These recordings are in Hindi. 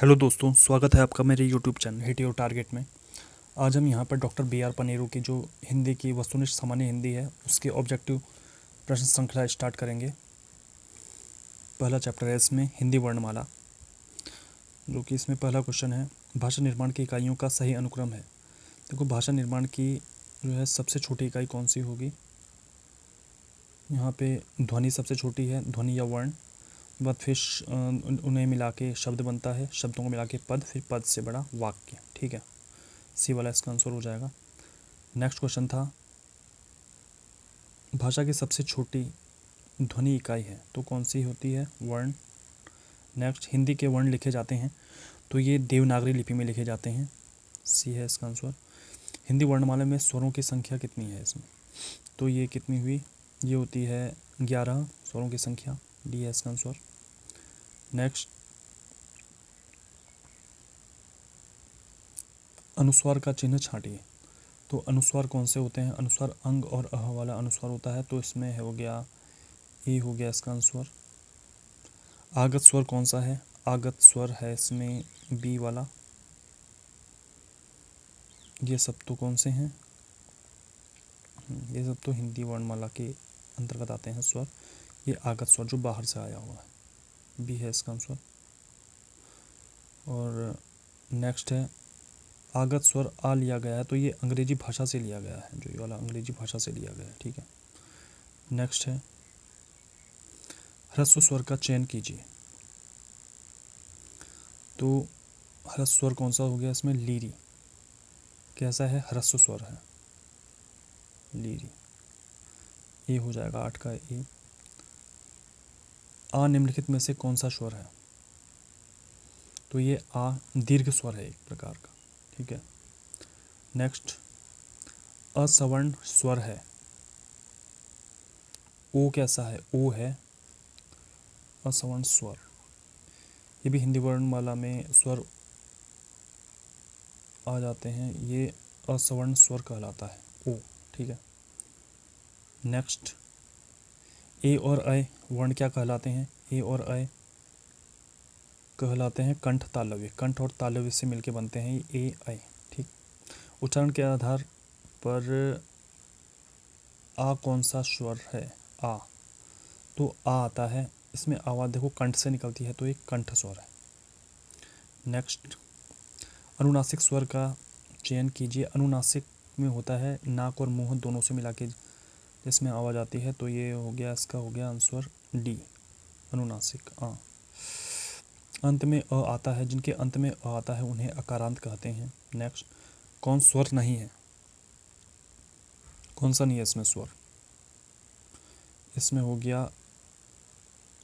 हेलो दोस्तों, स्वागत है आपका मेरे YouTube channel hit your target में। आज हम यहाँ पर डॉक्टर बी आर पनेरू की जो हिंदी की वस्तुनिष्ठ सामान्य हिंदी है उसके ऑब्जेक्टिव प्रश्न श्रृंखला स्टार्ट करेंगे। पहला चैप्टर है इसमें हिंदी वर्णमाला, जो कि इसमें पहला क्वेश्चन है भाषा निर्माण की इकाइयों का सही अनुक्रम है। देखो, भाषा निर्माण की जो है सबसे छोटी इकाई कौन सी होगी। यहाँ पे ध्वनि सबसे छोटी है, ध्वनि या वर्ण। बाद फिर उन्हें मिला के शब्द बनता है, शब्दों को मिला के पद, फिर पद से बड़ा वाक्य। ठीक है, सी वाला इसका आंसर हो जाएगा। नेक्स्ट क्वेश्चन था भाषा की सबसे छोटी ध्वनि इकाई है तो कौन सी होती है, वर्ण। नेक्स्ट, हिंदी के वर्ण लिखे जाते हैं तो ये देवनागरी लिपि में लिखे जाते हैं, सी है इसका आंसर। हिंदी वर्णमाला में स्वरों की संख्या कितनी है इसमें, तो ये कितनी हुई, ये होती है 11 स्वरों की संख्या, डी है इसका आंसर। नेक्स्ट, अनुस्वार का चिन्ह छांटिए तो अनुस्वार कौन से होते हैं। अनुस्वार अंग और अह वाला अनुस्वार होता है, तो इसमें हो गया ए हो गया इसका आंसर। आगत स्वर कौन सा है, आगत स्वर है इसमें बी वाला। ये सब तो कौन से हैं, ये सब तो हिंदी वर्णमाला के अंतर्गत आते हैं स्वर। ये आगत स्वर जो बाहर से आया हुआ है, बी है इसका आंसर। और नेक्स्ट है आगत स्वर आ लिया गया है तो ये अंग्रेजी भाषा से लिया गया है, जो ये वाला अंग्रेजी भाषा से लिया गया है। ठीक है, नेक्स्ट है ह्रस्व स्वर का चयन कीजिए तो ह्रस्व स्वर कौन सा हो गया इसमें, लीरी। कैसा है, ह्रस्व स्वर है, लीरी। ए हो जाएगा 8 का ए। आ निम्नलिखित में से कौन सा स्वर है, तो ये आ दीर्घ स्वर है एक प्रकार का। ठीक है, नेक्स्ट असवर्ण स्वर है, ओ कैसा है, ओ है असवर्ण स्वर। ये भी हिंदी वर्णमाला में स्वर आ जाते हैं, ये असवर्ण स्वर कहलाता है, ओ। ठीक है, नेक्स्ट ए और अय वर्ण क्या कहलाते हैं, ए और अय कहलाते हैं कंठ तालव्य। कंठ और तालव्य से मिलके बनते हैं ये ए अय। ठीक, उच्चारण के आधार पर आ कौन सा स्वर है, आ, तो आ आता है इसमें आवाज़ देखो कंठ से निकलती है तो एक कंठ स्वर है। नेक्स्ट, अनुनासिक स्वर का चयन कीजिए। अनुनासिक में होता है नाक और मुंह दोनों से मिला के जिसमें आवाज़ आती है, तो ये हो गया इसका हो गया आंसर डी, अनुनासिक। अंत में अ आता है, जिनके अंत में अ आता है उन्हें अकारांत कहते हैं। नेक्स्ट, कौन स्वर नहीं है, कौन सा नहीं है इसमें स्वर, इसमें हो गया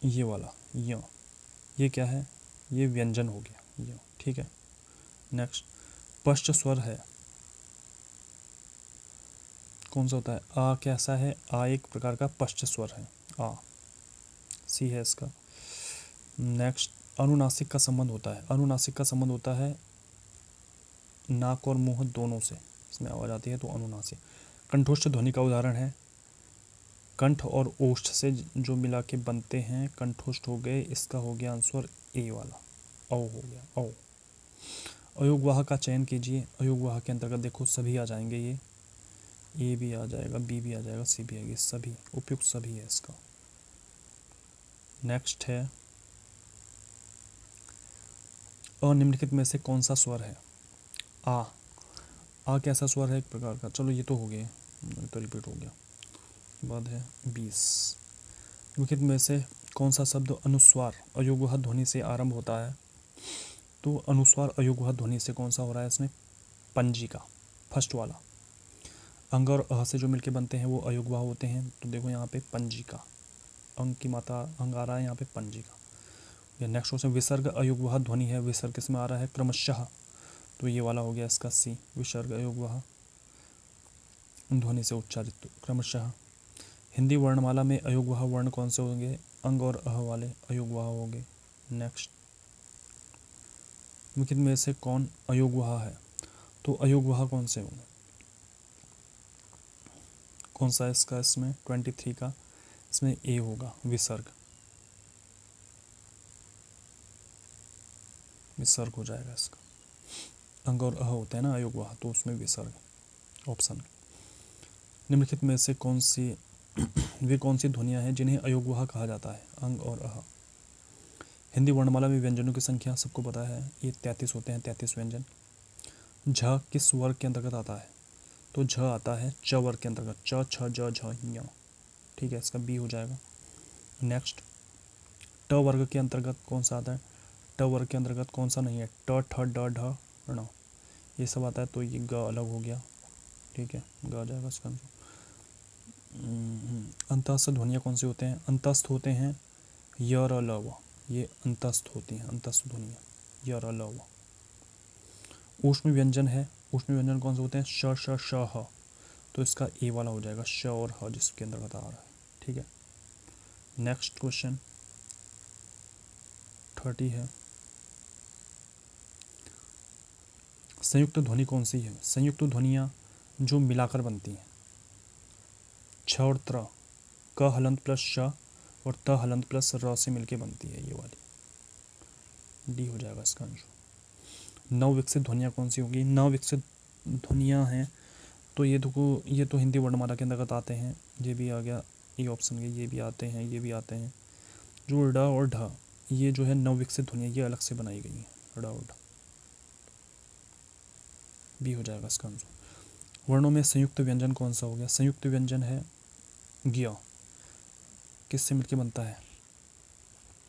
ये वाला य। ये क्या है, ये व्यंजन हो गया य। ठीक है, नेक्स्ट, पश्च स्वर है, कौन सा होता है, आ कैसा है, आ एक प्रकार का पश्च स्वर है, आ, सी है इसका। नेक्स्ट, अनुनासिक का संबंध होता है, अनुनासिक का संबंध होता है नाक और मुंह दोनों से, इसमें आवाज़ आती है तो अनुनासिक। कंठोष्ठ ध्वनि का उदाहरण है, कंठ और ओष्ठ से जो मिला के बनते हैं कंठोष्ठ हो गए, इसका हो गया आंसर ए वाला, औ हो गया औ। अयोगवाह का चयन कीजिए। अयोगवाह के अंतर्गत देखो सभी आ जाएंगे, ये ए भी आ जाएगा, बी भी आ जाएगा, सी भी आएगी, सभी उपयुक्त सभी है इसका। नेक्स्ट है निम्नलिखित में से कौन सा स्वर है, आ। आ कैसा स्वर है एक प्रकार का, चलो ये तो हो गया, तो रिपीट हो गया। बाद है 20, निम्नलिखित में से कौन सा शब्द अनुस्वार अयोगवाह ध्वनि से आरंभ होता है, तो अनुस्वार अयोगवाह ध्वनि से कौन सा हो रहा है इसमें, पंजिका, फर्स्ट वाला। अंग और अह से जो मिलके बनते हैं वो अयोगवाह होते हैं, तो देखो यहाँ पे पंजिका, अंग की मात्रा अंग आ रहा है यहाँ पे पंजिका। या नेक्स्ट क्वेश्चन, विसर्ग अयोगवाह ध्वनि है, विसर्ग किसमें आ रहा है, क्रमशः, तो ये वाला हो गया इसका सी, विसर्ग अयोगवाह ध्वनि से उच्चारित क्रमशः। हिंदी वर्णमाला में अयोगवाह वर्ण कौन से होंगे, अंग और अह वाले अयोगवाह होंगे। नेक्स्ट, निम्नलिखित में से कौन अयोगवाह है, तो अयोगवाह कौन से होंगे, कौन सा इसका, इसमें 23 का इसमें ए होगा विसर्ग। विसर्ग हो जाएगा इसका। अंग और अह होते हैं ना अयोगवाह, तो उसमें विसर्ग ऑप्शन। निम्नलिखित में से कौन सी वे कौन सी ध्वनियाँ हैं जिन्हें अयोगवाह कहा जाता है? अंग और अह। हिंदी वर्णमाला में व्यंजनों की संख्या सबको पता है, ये 33 होते हैं, 33 व्यंजन। झ किस वर्ग के अंतर्गत आता है? तो झ आता है च वर्ग के अंतर्गत, च छ ज झ ञ, ठीक है, इसका बी हो जाएगा। नेक्स्ट, ट वर्ग के अंतर्गत कौन सा आता है? ट वर्ग के अंतर्गत कौन सा नहीं है? ट ठ ड ढ ण, ये सब आता है, तो ये ग अलग हो गया, ठीक है, ग आ जाएगा इसका आंसर। अंतस्थ ध्वनियाँ कौन से होते हैं? अंतस्थ होते हैं य र ल व, ये अंतस्थ होती हैं, अंतस्थ ध्वनियाँ य र ल व। ऊष्म व्यंजन है, ऊष्म व्यंजन कौन से होते हैं? श श श ह, तो इसका ए वाला हो जाएगा, श और ह जिसके अंतर्गत आ रहा है, ठीक है। नेक्स्ट क्वेश्चन 30 है, संयुक्त ध्वनि कौन सी है? संयुक्त ध्वनियाँ जो मिलाकर बनती हैं, छ और त्र, क हलंत प्लस श और त हलंत प्लस र से मिलके बनती है, ये वाली डी हो जाएगा इसका आंसर। नव विकसित ध्वनियाँ कौन सी होगी? नव विकसित ध्वनियाँ हैं, तो ये तो हिंदी वर्णमाला के अंतर्गत आते हैं, ये भी आ गया, ये ऑप्शन के, ये भी आते हैं, ये भी आते हैं। जो ड और ढ, ये जो है नव विकसित ध्वनियाँ, ये अलग से बनाई गई हैं, ड और ढ, बी हो जाएगा इसका आंसर। वर्णों में संयुक्त व्यंजन कौन सा हो गया? संयुक्त व्यंजन है ज्ञ, किससे मिलके बनता है?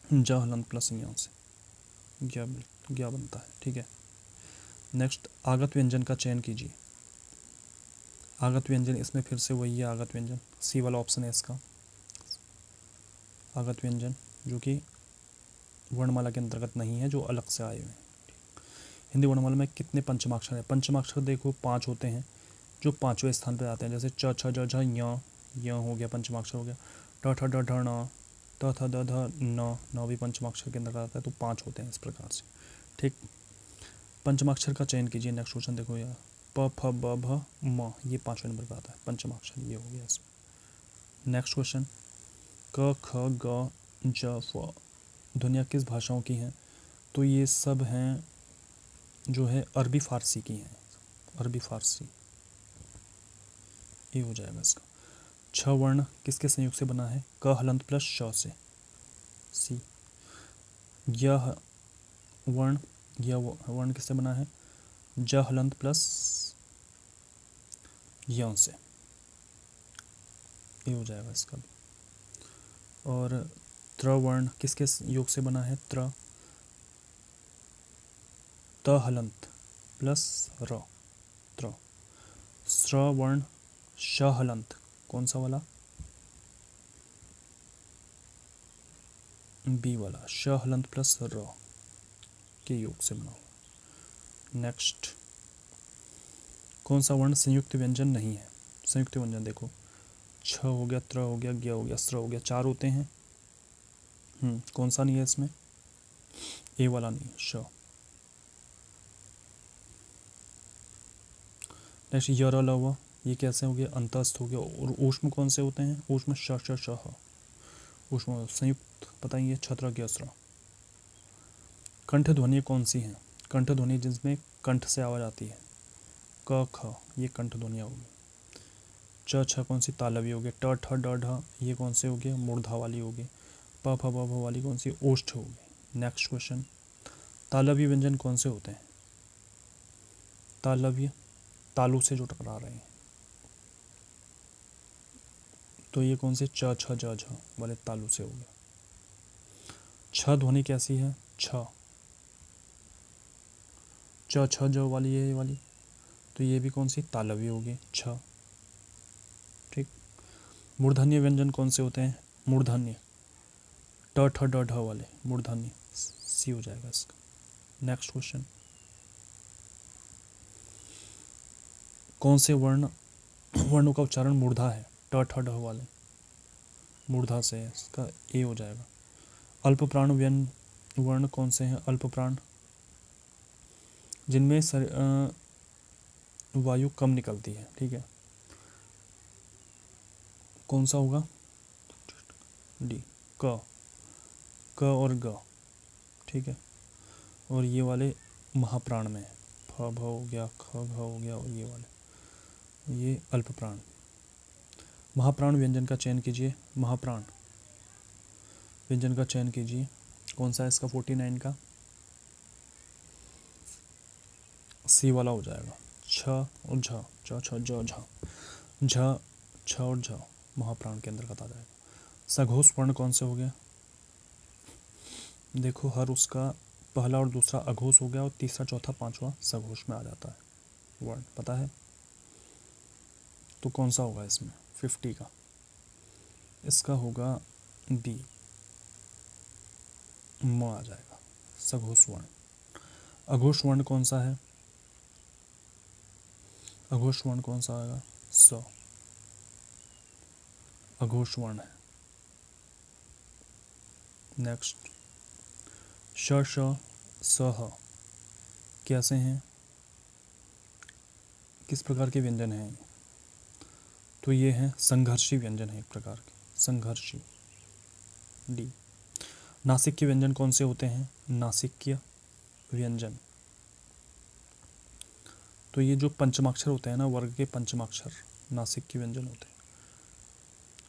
ज हलंत प्लस ञ से ज्ञ बनता है, ठीक है। नेक्स्ट, आगत व्यंजन का चयन कीजिए। आगत व्यंजन, इसमें फिर से वही है आगत व्यंजन, सी वाला ऑप्शन है इसका। आगत व्यंजन जो कि वर्णमाला के अंतर्गत नहीं है, जो अलग से आए हुए हैं। हिंदी वर्णमाला में कितने पंचमाक्षर हैं? पंचमाक्षर देखो 5 होते हैं, जो 5वें स्थान पर आते हैं, जैसे च छ ज झ ञ, य हो गया, पंचमाक्षर हो गया। ट ठ ड ढ ण, त थ द ध न भी पंचमाक्षर के अंतर्गत आता है, तो 5 होते हैं इस प्रकार से, ठीक। पंचमाक्षर का चयन कीजिए। नेक्स्ट क्वेश्चन देखो यार, प फ ब भ म, ये 5वें नंबर पर आता है पंचमाक्षर, ये हो गया इसमें। नेक्स्ट क्वेश्चन, क ख ग ज फ ध्वनियाँ किस भाषाओं की हैं? तो ये सब हैं जो है अरबी फारसी की हैं, अरबी फारसी, ये हो जाएगा इसका। छ वर्ण किसके संयोग से बना है? क हलंत प्लस श से, सी। यह वर्ण किससे बना है? ज हलंत प्लस य से, ये हो जाएगा इसका। और त्र वर्ण किसके योग से बना है? त हलंत प्लस र, त्र। स्र वर्ण श हलंत, कौन सा वाला? बी वाला, श हलंत प्लस र के योग से बना हुआ। नेक्स्ट, कौन सा वर्ण संयुक्त व्यंजन नहीं है? संयुक्त व्यंजन देखो, छ हो गया, त्र हो गया, ज्ञ हो गया, स्र हो गया, 4 होते हैं। कौन सा नहीं है इसमें? ए वाला नहीं, श। नेक्स्ट, य र ल व, ये कैसे हो गया? अंतस्थ हो गया। और ऊष्म कौन से होते हैं? ऊष्म श श श ह, ऊष्म संयुक्त बताइए, छत्र ज्ञ स्र। कंठ ध्वनि कौन सी हैं? कंठ ध्वनि जिसमें कंठ से आवाज आती है, क ख, ये कंठ ध्वनियाँ होगी। च छ कौन सी? तालवी होगी। ट ठ ड ढ, ये कौन से होगी? मूर्धा वाली होगी। प फ ब भ वाली कौन सी? ओष्ठ होगी। नेक्स्ट क्वेश्चन, तालव्य व्यंजन कौन से होते हैं? तालव्य, तालु से जो टकरा रहे हैं, तो ये कौन से? च छ ज झ वाले तालु से हो गया। छ ध्वनि कैसी है? छ च छ ज वाली है, ये वाली, तो ये भी कौन सी? तालव्य होगी, छ, ठीक। मूर्धन्य व्यंजन कौन से होते हैं? मूर्धन्य, ट ठ ड ढ वाले मूर्धन्य, सी हो जाएगा इसका। नेक्स्ट क्वेश्चन, कौन से वर्णों का उच्चारण मूर्धा है? ट ठ ड वाले मूर्धा से है, इसका ए हो जाएगा। अल्प प्राण वर्ण कौन से हैं? अल्प प्राण, जिनमें वायु कम निकलती है, ठीक है, कौन सा होगा? डी, क और ग, ठीक है। और ये वाले महाप्राण में है, फ भ हो गया, ख घ हो गया, और ये वाले ये अल्प प्राण। महाप्राण व्यंजन का चयन कीजिए। महाप्राण व्यंजन का चयन कीजिए। कौन सा है इसका 49 का? सी वाला हो जाएगा। छ और झ, च छ ज झ, झ छ और झ महाप्राण के अंतर्गत आ जाएगा। सघोष वर्ण कौन से हो गया? देखो हर उसका पहला और दूसरा अघोष हो गया और तीसरा चौथा पांचवा सघोष में आ जाता है वर्ण, पता है? तो कौन सा होगा इसमें 50 का? इसका होगा डी, म आ जाएगा सघोष वर्ण। अघोष वर्ण कौन सा है? अघोष वर्ण कौन सा आएगा? स अघोष वर्ण है। नेक्स्ट श श स ह कैसे हैं, किस प्रकार के व्यंजन हैं? तो ये हैं संघर्षी व्यंजन है, एक प्रकार के संघर्षी। डी। नासिक्य व्यंजन कौन से होते हैं? नासिक्य व्यंजन, तो ये जो पंचमाक्षर होते हैं ना, वर्ग के पंचमाक्षर नासिक्य व्यंजन होते हैं।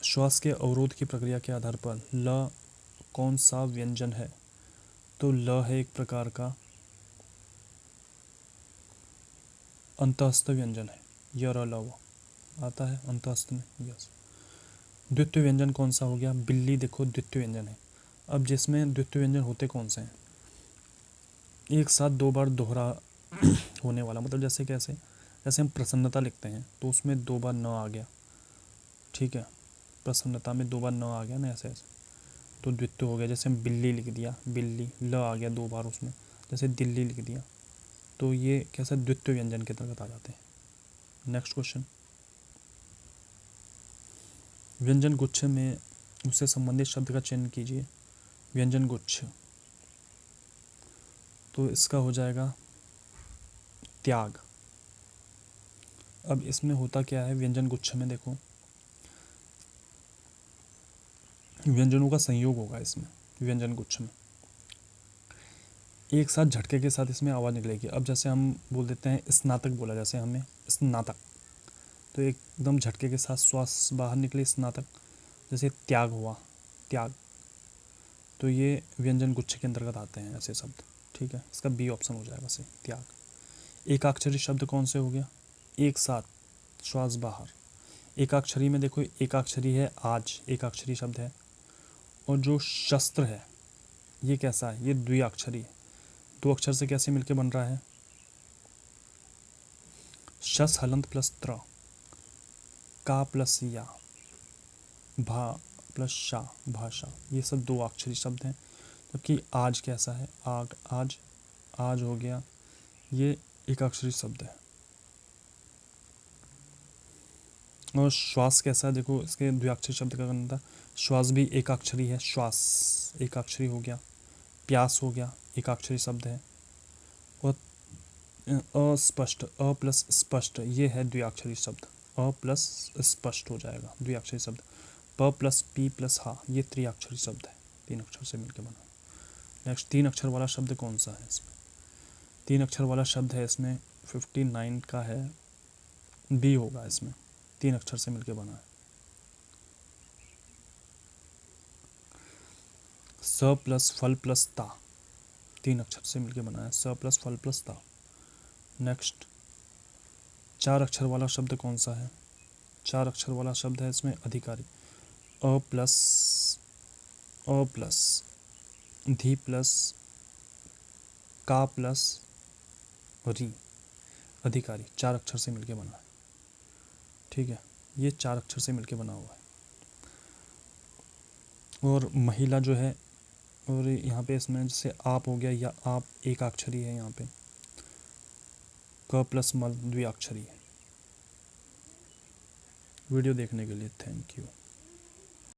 श्वास के अवरोध की प्रक्रिया के आधार पर ल कौन सा व्यंजन है? तो ल है एक प्रकार का अंतःस्थ व्यंजन है, य र ल व आता है अंतःस्थ में, यस। द्वितीय व्यंजन कौन सा हो गया? बिल्ली देखो द्वितीय व्यंजन है। अब जिसमें द्वितीय व्यंजन होते कौन से हैं? एक साथ दो बार दोहरा होने वाला, मतलब जैसे कैसे, जैसे हम प्रसन्नता लिखते हैं तो उसमें दो बार न आ गया, ठीक है, प्रसन्नता में दो बार न आ गया ना, ऐसे ऐसे, तो द्वितीय हो गया। जैसे हम बिल्ली लिख दिया, बिल्ली ल आ गया दो बार उसमें, जैसे दिल्ली लिख दिया, तो ये कैसा द्वितीय व्यंजन के अंतर्गत आ जाते हैं। नेक्स्ट क्वेश्चन, व्यंजन गुच्छ में उससे संबंधित शब्द का चयन कीजिए। व्यंजन गुच्छ, तो इसका हो जाएगा त्याग। अब इसमें होता क्या है व्यंजन गुच्छ में, देखो व्यंजनों का संयोग होगा इसमें व्यंजन गुच्छ में, एक साथ झटके के साथ इसमें आवाज़ निकलेगी। अब जैसे हम बोल देते हैं स्नातक बोला, जैसे हमें स्नातक, तो एकदम झटके के साथ श्वास बाहर निकले स्नातक। जैसे त्याग हुआ, त्याग, तो ये व्यंजन गुच्छ के अंतर्गत आते हैं ऐसे शब्द, ठीक है। इसका बी ऑप्शन हो जाएगा सही, त्याग। एकाक्षरी शब्द कौन से हो गया? एक साथ श्वास बाहर। एकाक्षरी में देखो एकाक्षरी है आज, एकाक्षरी शब्द है। और जो शस्त्र है ये कैसा है? ये द्विअक्षरी है। दो अक्षर से कैसे मिलके बन रहा है? शस हलंत प्लस त्र, का प्लस या, भा प्लस शा, भाषा, ये सब दो अक्षरी शब्द हैं। जबकि आज कैसा है? आग, आज, आज हो गया, ये एक अक्षरी शब्द है। और श्वास कैसा है? देखो इसके द्विअक्षरी शब्द का गण था, श्वास भी एक अक्षरी है, श्वास एक अक्षरी हो गया। प्यास हो गया, एक अक्षरी शब्द है। और अस्पष्ट, अ प्लस स्पष्ट, ये है द्विअक्षरी शब्द, अ प्लस स्पष्ट हो जाएगा द्विअक्षरी शब्द। प प्लस पी प्लस हा, ये त्रिअक्षरी शब्द है, तीन अक्षर से मिलकर बना। नेक्स्ट, तीन अक्षर वाला शब्द कौन सा है इसमें? तीन अक्षर वाला शब्द है इसमें 59 का है, बी होगा इसमें, तीन अक्षर से मिलकर बना है। स प्लस फल प्लस ता, तीन अक्षर से मिलकर बना है, स प्लस फल प्लस ता। नेक्स्ट, चार अक्षर वाला शब्द कौन सा है? चार अक्षर वाला शब्द है इसमें अधिकारी, अ प्लस धी प्लस का प्लस री, अधिकारी, चार अक्षर से मिलके बना है, ठीक है। ये चार अक्षर से मिलके बना हुआ है। और महिला जो है, और यहाँ पे इसमें जैसे आप हो गया, या आप एक अक्षरी है, यहाँ पे क प्लस मल द्विअक्षरी है। वीडियो देखने के लिए थैंक यू।